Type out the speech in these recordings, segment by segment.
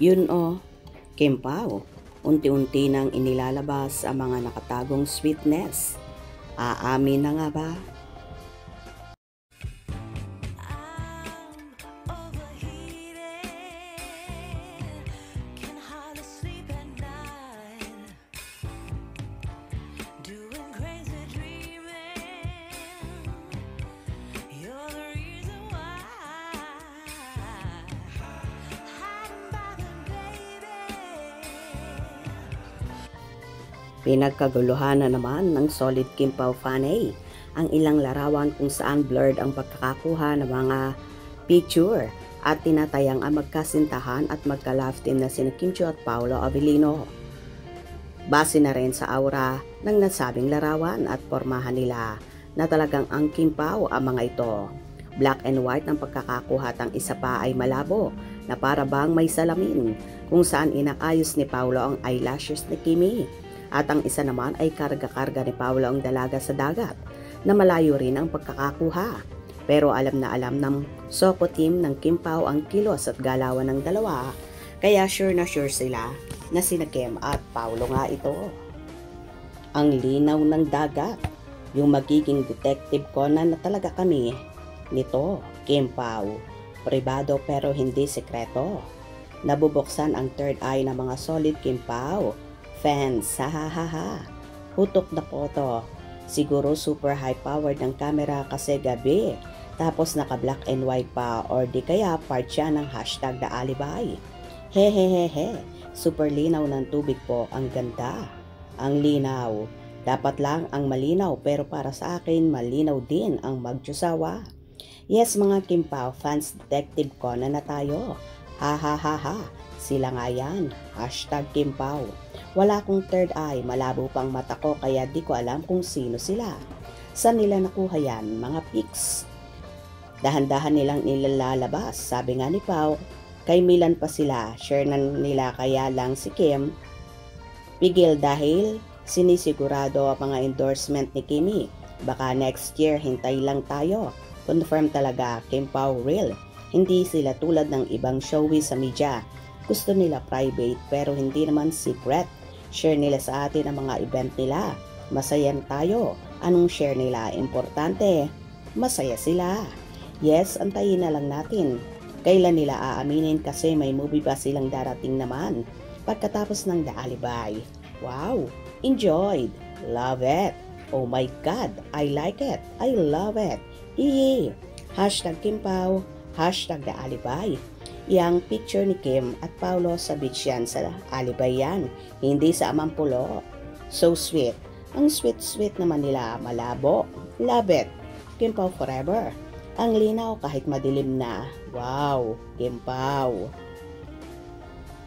Yun o, Kim Pao, unti-unti nang inilalabas ang mga nakatagong sweetness. Aamin na nga ba? Pinagkaguluhan na naman ng Solid Kim Pao Fanay ang ilang larawan kung saan blurred ang pagkakakuha ng mga picture at tinatayang ang magkasintahan at magka-love team na sina Kim Chiu at Paolo Avellino. Base na rin sa aura ng nasabing larawan at pormahan nila na talagang ang Kim Pao ang mga ito. Black and white ang pagkakakuha at ang isa pa ay malabo na para bang may salamin kung saan inaayos ni Paolo ang eyelashes ni Kimi. At ang isa naman ay karga-karga ni Paolo ang dalaga sa dagat na malayo rin ang pagkakakuha. Pero alam na alam ng Soko team ng Kim Pao ang kilos at galawan ng dalawa, kaya sure na sure sila na sina Kim at Paolo nga ito. Ang linaw ng dagat, yung magiging detective Conan na talaga kami nito, Kim Pao. Pribado pero hindi sekreto. Nabubuksan ang third eye ng mga solid Kim Pao fans, hahaha. Hutok na photo. Siguro super high powered ng camera kasi gabi. Tapos naka black and white pa or di kaya part siya ng hashtag na alibay. Hehehehe. Super linaw ng tubig po. Ang ganda. Ang linaw. Dapat lang ang malinaw pero para sa akin malinaw din ang magtsusawa. Yes mga Kim Pao fans, detective ko na tayo. Hahaha. Sila nga yan. Hashtag Kim Pao. Wala akong third eye, malabo pang mata ko kaya di ko alam kung sino sila. Saan nila nakuha yan, mga pics? Dahan-dahan nilang nilalabas, sabi nga ni Pao, kay Milan pa sila, share na nila kaya lang si Kim. Pigil dahil sinisigurado ang mga endorsement ni Kimi. Baka next year, hintay lang tayo. Confirm talaga, Kim Pao real. Hindi sila tulad ng ibang showy sa media. Gusto nila private pero hindi naman secret. Share nila sa atin ang mga event nila. Masaya tayo. Anong share nila? Importante. Masaya sila. Yes, antayin na lang natin. Kailan nila aaminin kasi may movie pa silang darating naman. Pagkatapos ng The Alibay. Wow! Enjoyed! Love it! Oh my God! I like it! I love it! Iye! Hashtag Kim Pao. Hashtag The Alibay. Yang picture ni Kim at Paolo sa beach yan, sa alibay yan, hindi sa Amampulo. So sweet. Ang sweet-sweet naman nila, malabo. Love it. Kim Pao forever. Ang linaw kahit madilim na. Wow, Kim Pao.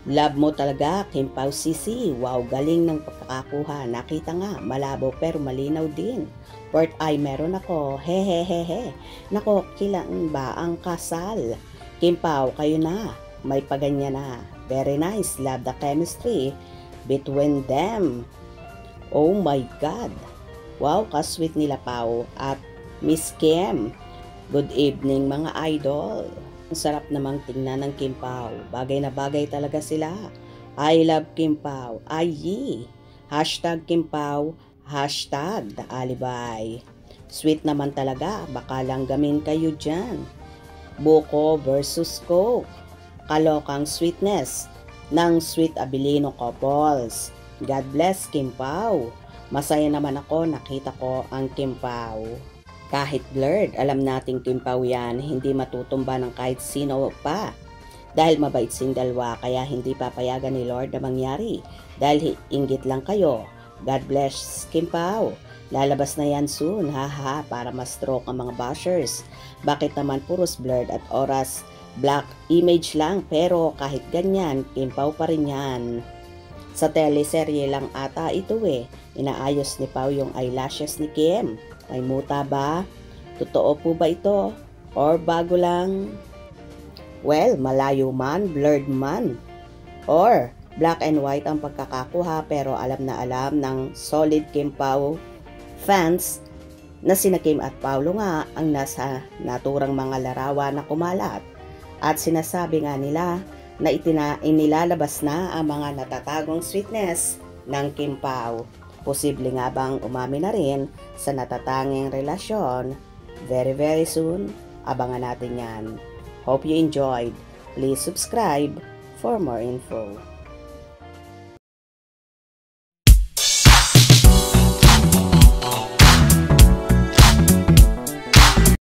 Love mo talaga, Kim Pao CC. Wow, galing ng pagkakakuha. Nakita nga, malabo pero malinaw din. Fourth eye meron ako. Hehehehe. Nako, kailan ba ang kasal? Kim Pao, kayo na. May paganya na. Very nice. Love the chemistry between them. Oh my God. Wow, ka-sweet nila Pao at Miss Kim. Good evening mga idol. Ang sarap namang tingnan ng Kim Pao. Bagay na bagay talaga sila. I love Kim Pao. Ayi. Hashtag Kim Pao. Hashtag The Alibay. Sweet naman talaga. Baka lang gamin kayo dyan. Buko versus Coke. Kalokang sweetness ng Sweet Avellino couples. God bless Kim Pao. Masaya naman ako nakita ko ang Kim Pao. Kahit blurred, alam nating Kim Pao yan, hindi matutumba ng kahit sino pa. Dahil mabait sing dalawa, kaya hindi papayagan ni Lord na mangyari. Dahil inggit lang kayo. God bless Kim Pao. Lalabas na yan soon, haha, para ma-stroke ang mga bashers. Bakit naman puros blurred at oras black image lang, pero kahit ganyan, Kim Pao pa rin yan. Sa teleserye lang ata ito inaayos ni Pao yung eyelashes ni Kim. May muta ba? Totoo po ba ito? Or bago lang? Well, malayo man, blurred man. Or black and white ang pagkakakuha pero alam na alam ng solid Kim Pao fans na sina Kim at Paolo nga ang nasa naturang mga larawan na kumalat. At sinasabi nga nila na inilalabas na ang mga natatagong sweetness ng Kim Pao. Posible nga bang umamin na rin sa natatanging relasyon? Very very soon, abangan natin yan. Hope you enjoyed. Please subscribe for more info.